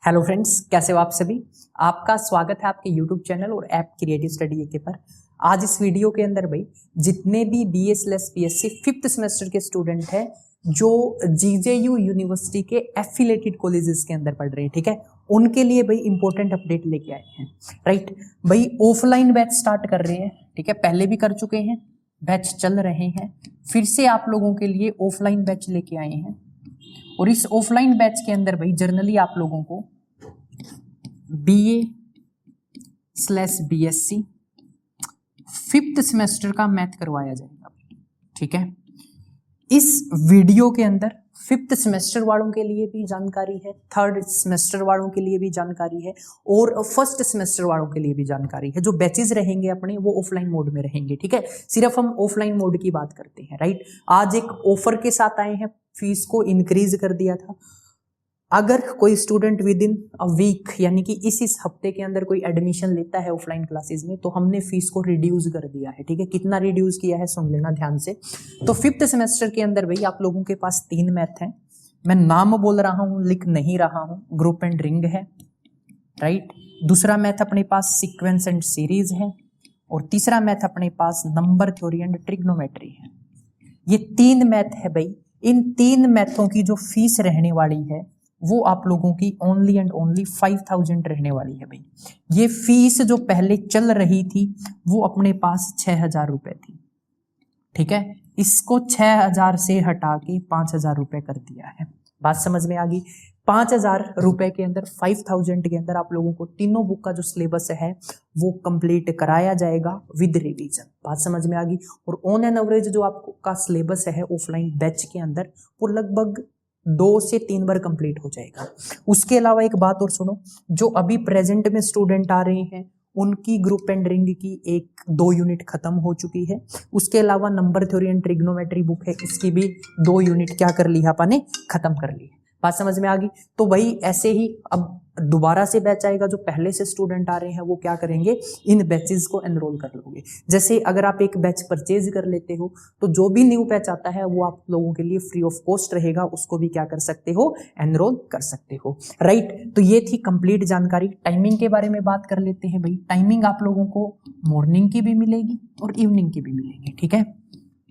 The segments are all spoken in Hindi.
हेलो फ्रेंड्स, कैसे हो आप सभी। आपका स्वागत है आपके यूट्यूब चैनल और ऐप क्रिएटिव स्टडी एके पर। आज इस वीडियो के अंदर भाई जितने भी BA/BSc 5th सेमेस्टर के स्टूडेंट हैं जो GJU यूनिवर्सिटी के एफिलेटेड कॉलेजेस के अंदर पढ़ रहे हैं, ठीक है, उनके लिए भाई इंपॉर्टेंट अपडेट लेके आए हैं। राइट भाई, ऑफलाइन बैच स्टार्ट कर रहे हैं, ठीक है, पहले भी कर चुके हैं, बैच चल रहे हैं, फिर से आप लोगों के लिए ऑफलाइन बैच लेके आए हैं। और इस ऑफलाइन बैच के अंदर भाई जर्नली आप लोगों को BA/BSc 5th सेमेस्टर का मैथ करवाया जाएगा, ठीक है। इस वीडियो के अंदर 5th सेमेस्टर वालों के लिए भी जानकारी है, 3rd सेमेस्टर वालों के लिए भी जानकारी है और 1st सेमेस्टर वालों के लिए भी जानकारी है। जो बैचेस रहेंगे अपने वो ऑफलाइन मोड में रहेंगे, ठीक है, सिर्फ हम ऑफलाइन मोड की बात करते हैं। राइट, आज एक ऑफर के साथ आए हैं, फीस को इंक्रीज कर दिया था। अगर कोई student within a week यानी कि इस हफ्ते के अंदर कोई एडमिशन लेता है ऑफलाइन क्लासेस में तो हमने फीस को रिड्यूस कर दिया है, ठीक है। कितना रिड्यूस किया है सुन लेना ध्यान से। तो 5th सेमेस्टर के अंदर भाई आप लोगों के पास 3 मैथ हैं। मैं नाम बोल रहा हूं, लिख नहीं रहा हूं। ग्रुप एंड रिंग है, राइट। दूसरा मैथ अपने पास सीक्वेंस एंड सीरीज है और तीसरा मैथ अपने पास नंबर थ्योरी एंड ट्रिग्नोमेट्री है। ये 3 मैथ है भाई। इन 3 मैथों की जो फीस रहने वाली है वो आप लोगों की ओनली एंड ओनली 5000 रहने वाली है भाई। ये फीस जो पहले चल रही थी वो अपने पास 6000 रुपए थी, ठीक है। इसको 6000 से हटा के 5000 रुपए कर दिया है। बात समझ में आ गई। 5000 रुपए के अंदर 5000 के अंदर आप लोगों को तीनों बुक का जो सिलेबस है वो कंप्लीट कराया जाएगा विद रिवीजन। बात समझ में आ गई। और ऑन एन एवरेज जो आपका सिलेबस है ऑफलाइन बैच के अंदर वो लगभग 2 से 3 बार कंप्लीट हो जाएगा। उसके अलावा एक बात और सुनो, जो अभी प्रेजेंट में स्टूडेंट आ रहे हैं उनकी ग्रुप एंड रिंग की 1-2 यूनिट खत्म हो चुकी है। उसके अलावा number theory and trigonometry book है, इसकी भी 2 यूनिट क्या कर ली है अपन ने, खत्म कर ली है। बात समझ में आ गई। तो वही ऐसे ही अब दोबारा से बैच आएगा। जो पहले से स्टूडेंट आ रहे हैं वो क्या करेंगे, इन बैचेस को एनरोल कर लोगे। जैसे अगर आप एक बैच परचेज कर लेते हो तो जो भी न्यू बैच आता है वो आप लोगों के लिए फ्री ऑफ कॉस्ट रहेगा, उसको भी क्या कर सकते हो, एनरोल कर सकते हो। राइट, तो ये थी कंप्लीट जानकारी। टाइमिंग के बारे में बात कर लेते हैं भाई। टाइमिंग आप लोगों को मॉर्निंग की भी मिलेगी और इवनिंग की भी मिलेगी, ठीक है।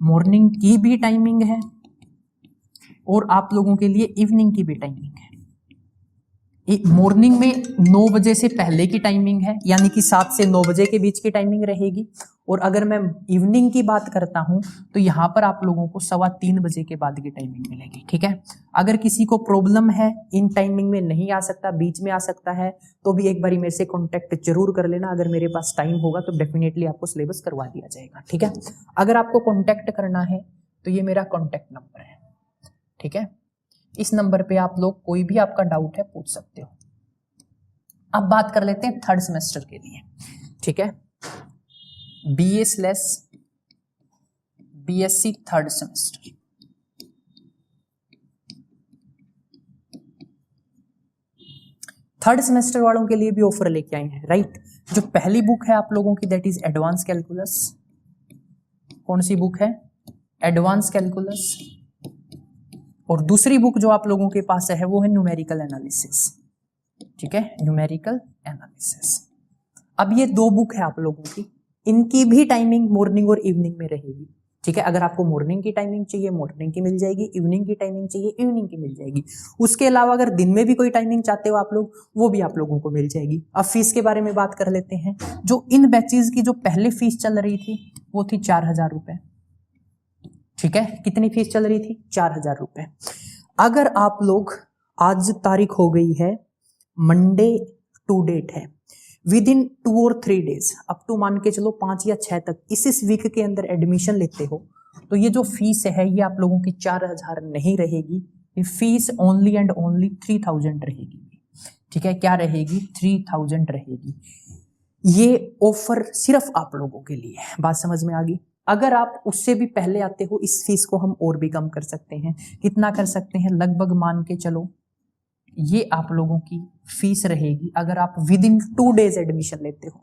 मॉर्निंग की भी टाइमिंग है और आप लोगों के लिए इवनिंग की भी टाइमिंग है। मॉर्निंग में 9 बजे से पहले की टाइमिंग है, यानी कि 7 से 9 बजे के बीच की टाइमिंग रहेगी। और अगर मैं इवनिंग की बात करता हूं तो यहां पर आप लोगों को 3:15 बजे के बाद की टाइमिंग मिलेगी, ठीक है। अगर किसी को प्रॉब्लम है, इन टाइमिंग में नहीं आ सकता, बीच में आ सकता है, तो भी एक बारी मेरे से कॉन्टेक्ट जरूर कर लेना। अगर मेरे पास टाइम होगा तो डेफिनेटली आपको सिलेबस करवा दिया जाएगा, ठीक है। अगर आपको कॉन्टेक्ट करना है तो ये मेरा कॉन्टेक्ट नंबर है, ठीक है। इस नंबर पे आप लोग कोई भी आपका डाउट है पूछ सकते हो। अब बात कर लेते हैं 3rd सेमेस्टर के लिए, ठीक है। BA/BSc 3rd semester. Third semester वालों के लिए भी ऑफर लेके आए हैं, राइट। जो पहली बुक है आप लोगों की दैट इज एडवांस कैलकुलस। कौन सी बुक है, एडवांस कैलकुलस। और दूसरी बुक जो आप लोगों के पास है वो है न्यूमेरिकल एनालिसिस, ठीक है, न्यूमेरिकल एनालिसिस। अब ये 2 बुक है आप लोगों की, इनकी भी टाइमिंग मॉर्निंग और इवनिंग में रहेगी, ठीक है। अगर आपको मॉर्निंग की टाइमिंग चाहिए मॉर्निंग की मिल जाएगी, इवनिंग की टाइमिंग चाहिए इवनिंग की मिल जाएगी। उसके अलावा अगर दिन में भी कोई टाइमिंग चाहते हो आप लोग वो भी आप लोगों को मिल जाएगी। अब फीस के बारे में बात कर लेते हैं। जो इन बैचेस की जो पहले फीस चल रही थी वो थी 4000 रुपए, ठीक है। कितनी फीस चल रही थी, 4000 रुपए। अगर आप लोग, आज तारीख हो गई है मंडे टू डेट है, विद इन 2 और 3 डेज अप टू मान के चलो 5 या 6 तक इस वीक के अंदर एडमिशन लेते हो तो ये जो फीस है ये आप लोगों की 4000 नहीं रहेगी। ये फीस ओनली एंड ओनली 3000 रहेगी, ठीक है। क्या रहेगी, 3000 रहेगी। ये ऑफर सिर्फ आप लोगों के लिए है। बात समझ में आ गई। अगर आप उससे भी पहले आते हो इस फीस को हम और भी कम कर सकते हैं। कितना कर सकते हैं, लगभग मान के चलो ये आप लोगों की फीस रहेगी अगर आप विद इन 2 डेज एडमिशन लेते हो,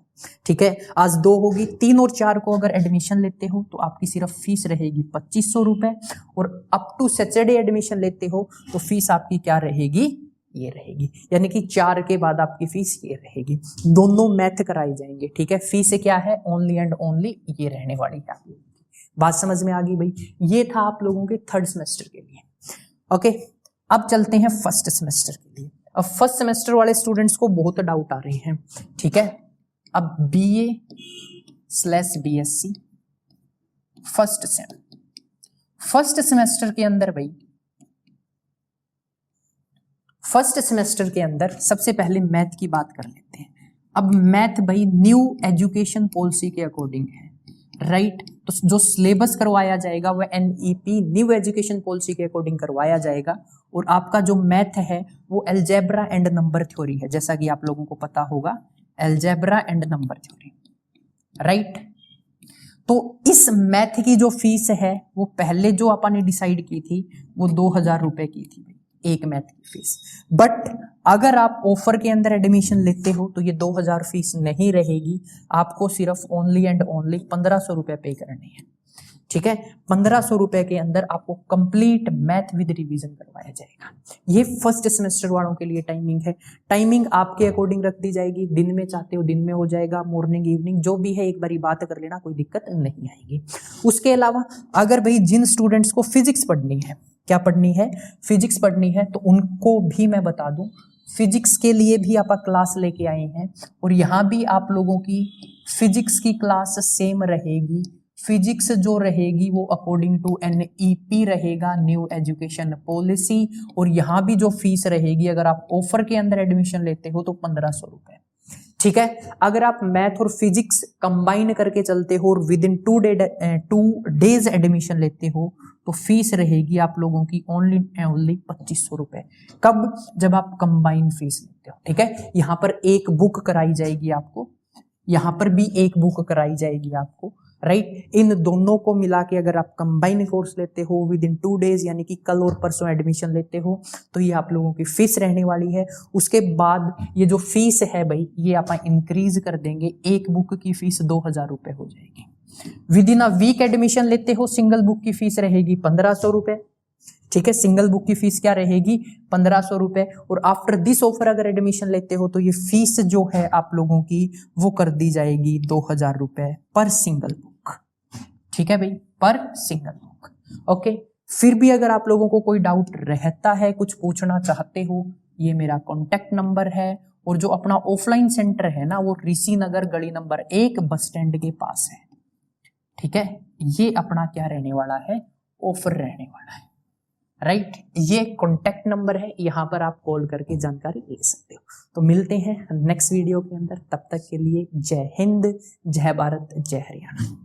ठीक है। आज 2 होगी, 3 और 4 को अगर एडमिशन लेते हो तो आपकी सिर्फ फीस रहेगी 2500 रुपए। और अप टू सैटरडे एडमिशन लेते हो तो फीस आपकी क्या रहेगी, ये रहेगी, यानी कि 4 के बाद आपकी फीस ये रहेगी। दोनों मैथ कराई जाएंगे, ठीक है। फीस क्या है, ओनली एंड ओनली ये रहने वाली है। आप लोगों की बात समझ में आ गई भाई। ये था आप लोगों के थर्ड सेमेस्टर के लिए। ओके, अब चलते हैं फर्स्ट सेमेस्टर के लिए। अब फर्स्ट सेमेस्टर वाले स्टूडेंट्स को बहुत डाउट आ रहे हैं, ठीक है। अब BA/BSc फर्स्ट सेमेस्टर के अंदर भाई, फर्स्ट सेमेस्टर के अंदर सबसे पहले मैथ की बात कर लेते हैं। अब मैथ भाई न्यू एजुकेशन पॉलिसी के अकॉर्डिंग है, राइट। तो जो सिलेबस करवाया जाएगा वह NEP न्यू एजुकेशन पॉलिसी के अकॉर्डिंग करवाया जाएगा। और आपका जो मैथ है वो अलजेब्रा एंड नंबर थ्योरी है, जैसा कि आप लोगों को पता होगा, algebra and number theory, right. तो इस मैथ की जो फीस है वो पहले जो अपन ने डिसाइड की थी वो 2000 रुपए की थी एक मैथ की फीस। बट अगर आप ऑफर के अंदर एडमिशन लेते हो तो ये 2000 फीस नहीं रहेगी, आपको सिर्फ ओनली एंड ओनली 1500 रुपए पे करने हैं, ठीक है। 1500 रुपए के अंदर आपको कंप्लीट मैथ विद रिवीजन करवाया जाएगा। ये फर्स्ट सेमेस्टर वालों के लिए टाइमिंग है। टाइमिंग आपके अकॉर्डिंग रख दी जाएगी, दिन में चाहते हो दिन में हो जाएगा, मॉर्निंग इवनिंग जो भी है एक बारी बात कर लेना, कोई दिक्कत नहीं आएगी। उसके अलावा अगर भाई जिन स्टूडेंट्स को फिजिक्स पढ़नी है, क्या पढ़नी है, फिजिक्स पढ़नी है, तो उनको भी मैं बता दूं फिजिक्स के लिए भी आप क्लास लेके आए हैं। और यहाँ भी आप लोगों की फिजिक्स की क्लास सेम रहेगी। फिजिक्स जो रहेगी वो अकॉर्डिंग टू NEP रहेगा, न्यू एजुकेशन पॉलिसी। और यहाँ भी जो फीस रहेगी, अगर आप ऑफर के अंदर एडमिशन लेते हो तो 1500 रुपए, ठीक है। अगर आप मैथ और फिजिक्स कंबाइन करके चलते हो और विद इन 2 डेज एडमिशन लेते हो तो फीस रहेगी आप लोगों की ओनली 2500 रुपए। कब, जब आप कंबाइन फीस लेते हो, ठीक है। यहाँ पर एक बुक कराई जाएगी आपको, यहाँ पर भी एक बुक कराई जाएगी आपको, राइट। इन दोनों को मिला के अगर आप कंबाइन कोर्स लेते हो विद इन 2 डेज, यानी कि कल और परसों एडमिशन लेते हो, तो ये आप लोगों की फीस रहने वाली है। उसके बाद ये जो फीस है भाई, ये आप इंक्रीज कर देंगे, एक बुक की फीस 2000 रुपए हो जाएगी। Within a week admission लेते हो, सिंगल बुक की फीस रहेगी 1500 रुपए, ठीक है। सिंगल बुक की फीस क्या रहेगी, 1500 रुपए। और आफ्टर दिस ऑफर अगर एडमिशन लेते हो तो ये फीस जो है आप लोगों की वो कर दी जाएगी 2000 रुपए पर सिंगल बुक, ठीक है भाई, पर सिंगल बुक। ओके, फिर भी अगर आप लोगों को कोई डाउट रहता है, कुछ पूछना चाहते हो, ये मेरा कॉन्टेक्ट नंबर है। और जो अपना ऑफलाइन सेंटर है ना, वो ऋषि नगर गली नंबर 1 बस स्टैंड के पास है, ठीक है। ये अपना क्या रहने वाला है, ऑफर रहने वाला है, राइट। ये कॉन्टेक्ट नंबर है, यहां पर आप कॉल करके जानकारी ले सकते हो। तो मिलते हैं नेक्स्ट वीडियो के अंदर, तब तक के लिए जय हिंद, जय भारत, जय हरियाणा।